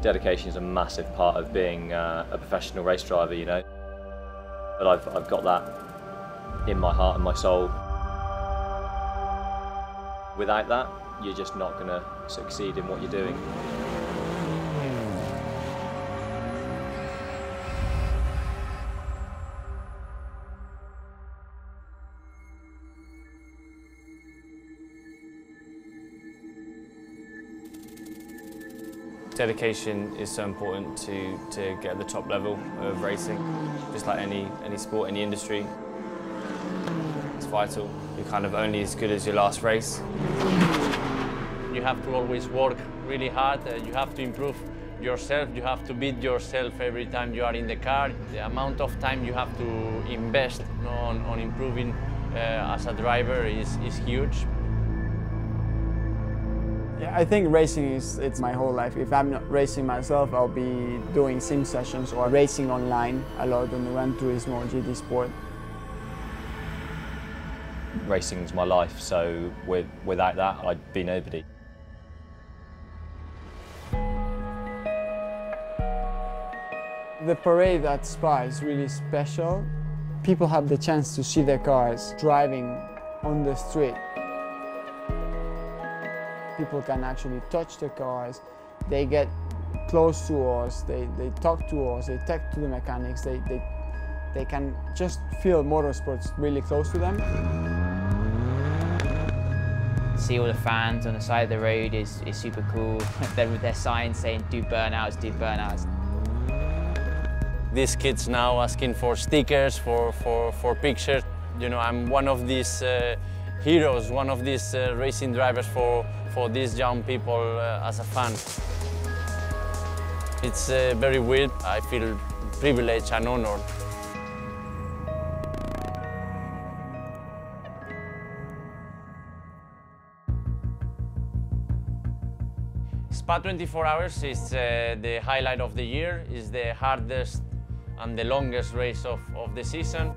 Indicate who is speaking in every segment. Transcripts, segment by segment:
Speaker 1: Dedication is a massive part of being a professional race driver, you know. But I've got that in my heart and my soul. Without that, you're just not going to succeed in what you're doing.
Speaker 2: Dedication is so important to get at the top level of racing. Just like any sport, any industry, it's vital. You're kind of only as good as your last race.
Speaker 3: You have to always work really hard. You have to improve yourself. You have to beat yourself every time you are in the car. The amount of time you have to invest on improving as a driver is huge.
Speaker 4: Yeah, I think racing it's my whole life. If I'm not racing myself, I'll be doing sim sessions or racing online a lot on the Gran Turismo GT Sport.
Speaker 1: Racing's my life, so without that, I'd be nobody.
Speaker 4: The parade at Spa is really special. People have the chance to see their cars driving on the street. People can actually touch the cars, they get close to us, they talk to us, they talk to the mechanics, they can just feel motorsports really close to them.
Speaker 5: See all the fans on the side of the road is super cool. They're with their signs saying do burnouts, do burnouts.
Speaker 3: These kids now asking for stickers, for pictures. You know, I'm one of these heroes, one of these racing drivers for these young people as a fan. It's very weird. I feel privileged and honored. Spa 24 hours is the highlight of the year. It's the hardest and the longest race of the season.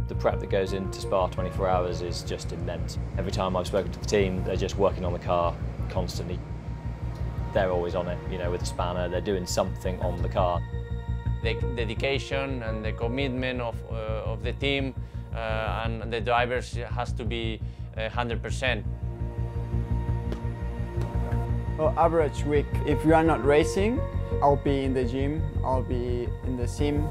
Speaker 1: The prep that goes into Spa 24 hours is just immense. Every time I've spoken to the team, they're just working on the car constantly. They're always on it, you know, with a spanner, they're doing something on the car.
Speaker 3: The dedication and the commitment of the team and the drivers has to be 100%.
Speaker 4: Well, average week, if you are not racing, I'll be in the gym, I'll be in the sim.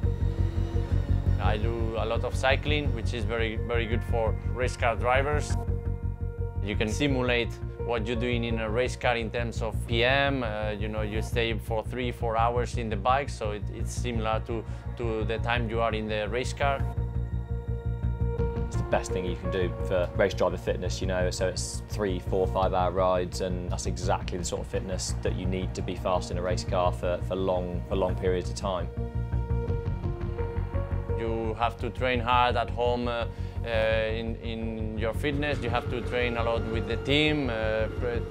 Speaker 3: I do a lot of cycling, which is very good for race car drivers. You can simulate what you're doing in a race car in terms of PM. You know, you stay for 3-4 hours in the bike, so it's similar to the time you are in the race car.
Speaker 1: It's the best thing you can do for race driver fitness, you know, so it's 3, 4, 5-hour rides, and that's exactly the sort of fitness that you need to be fast in a race car for long periods of time.
Speaker 3: You have to train hard at home in your fitness. You have to train a lot with the team,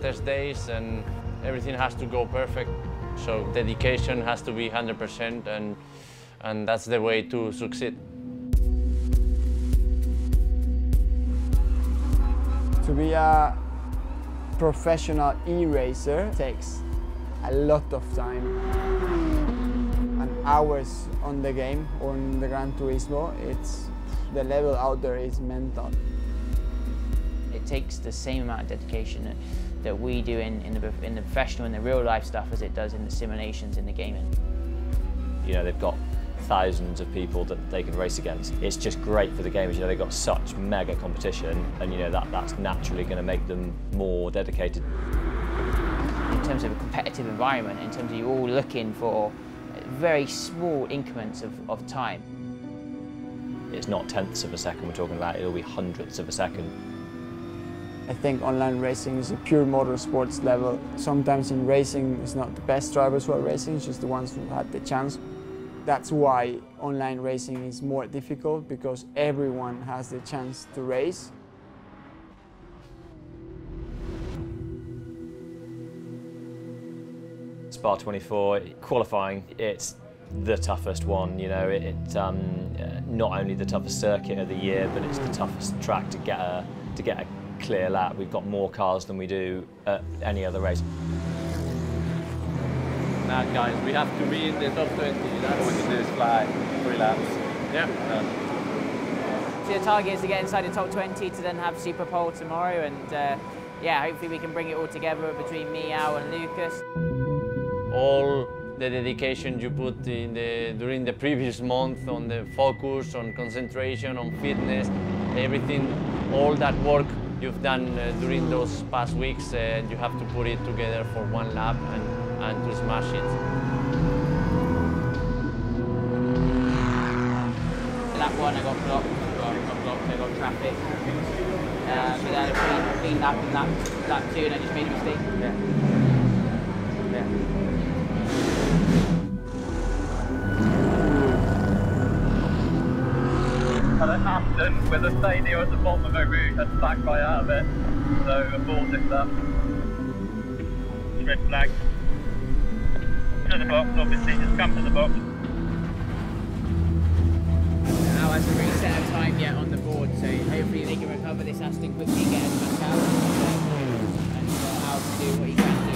Speaker 3: test days, and everything has to go perfect. So dedication has to be 100%, and that's the way to succeed.
Speaker 4: To be a professional e-racer takes a lot of time and hours on the game, on the Gran Turismo. The level out there is mental.
Speaker 5: It takes the same amount of dedication that we do in the professional and the real life stuff as it does in the simulations in the gaming.
Speaker 1: You know, they've got thousands of people that they can race against. It's just great for the gamers. You know, they've got such mega competition, and you know that's naturally going to make them more dedicated.
Speaker 5: In terms of a competitive environment, in terms of you're all looking for very small increments of time.
Speaker 1: It's not tenths of a second we're talking about, it'll be hundredths of a second.
Speaker 4: I think online racing is a pure motorsports level. Sometimes in racing, it's not the best drivers who are racing, it's just the ones who had the chance. That's why online racing is more difficult, because everyone has the chance to race.
Speaker 1: Spa 24, qualifying, it's the toughest one, you know. It's not only the toughest circuit of the year, but it's the toughest track to get a clear lap. We've got more cars than we do at any other race.
Speaker 3: Now, guys, we have to be in the top 20. That's
Speaker 1: All we can do is fly 3 laps.
Speaker 3: Yeah.
Speaker 5: So the target is to get inside the top 20 to then have Super Pole tomorrow, and yeah, hopefully we can bring it all together between me, Al, and Lucas.
Speaker 3: All the dedication you put in during the previous month on the focus, on concentration, on fitness, everything, all that work you've done during those past weeks, you have to put it together for one lap and to smash it.
Speaker 5: Lap 1 I got blocked, I got traffic. So then a clean lap in lap 2 and I just made a mistake. Yeah.
Speaker 6: And at Aston, with a failure at the bottom of a route, had to back right out of it. So aborted that. Red flag. To the box, obviously, just come to the box.
Speaker 5: Now hasn't really set a time yet on the board, so hopefully they can recover this Aston quickly and get us back out and Al can do what he can do.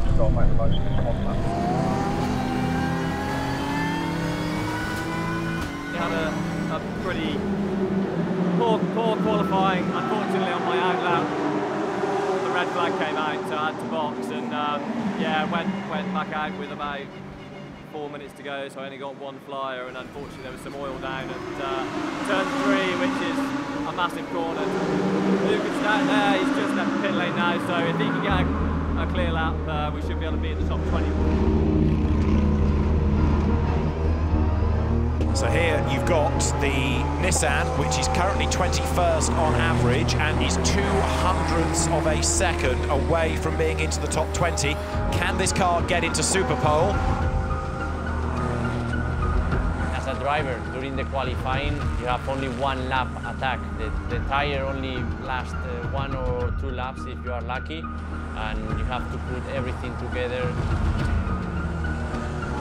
Speaker 6: Just got to make the most of this one.
Speaker 1: Had a pretty poor qualifying. Unfortunately, on my out lap, the red flag came out, so I had to box, and yeah, went back out with about 4 minutes to go, so I only got 1 flyer, and unfortunately there was some oil down at turn 3, which is a massive corner. Lucas down there, he's just left the pit lane now, so if he can get a clear lap, we should be able to be in the top 20.
Speaker 7: So here you've got the Nissan, which is currently 21st on average and is 0.02 of a second away from being into the top 20. Can this car get into Super Pole?
Speaker 3: As a driver, during the qualifying, you have only 1 lap attack. The tire only lasts 1 or 2 laps if you are lucky, and you have to put everything together.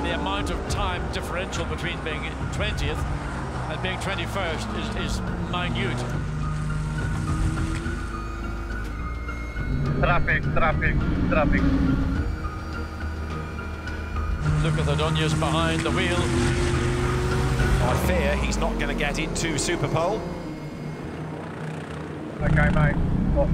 Speaker 8: The amount of time differential between being 20th and being 21st is minute.
Speaker 6: Traffic.
Speaker 8: Lucas Adonia's behind the wheel.
Speaker 7: I fear he's not going to get into Super Pole.
Speaker 6: Okay, mate. Box.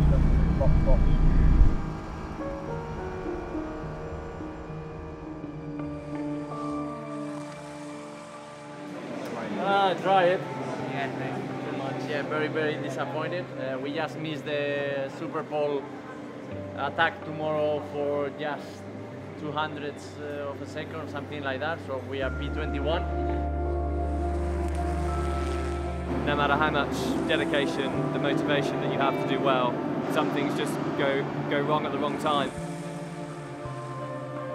Speaker 3: Try it. Yeah, thank you so much. Yeah, very disappointed. We just missed the Super Pole attack tomorrow for just 200ths of a second or something like that. So we are P21.
Speaker 1: No matter how much dedication, the motivation that you have to do well, some things just go wrong at the wrong time.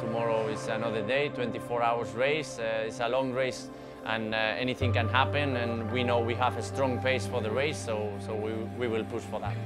Speaker 3: Tomorrow is another day, 24 hours race. It's a long race, and anything can happen, and we know we have a strong pace for the race, so we will push for that.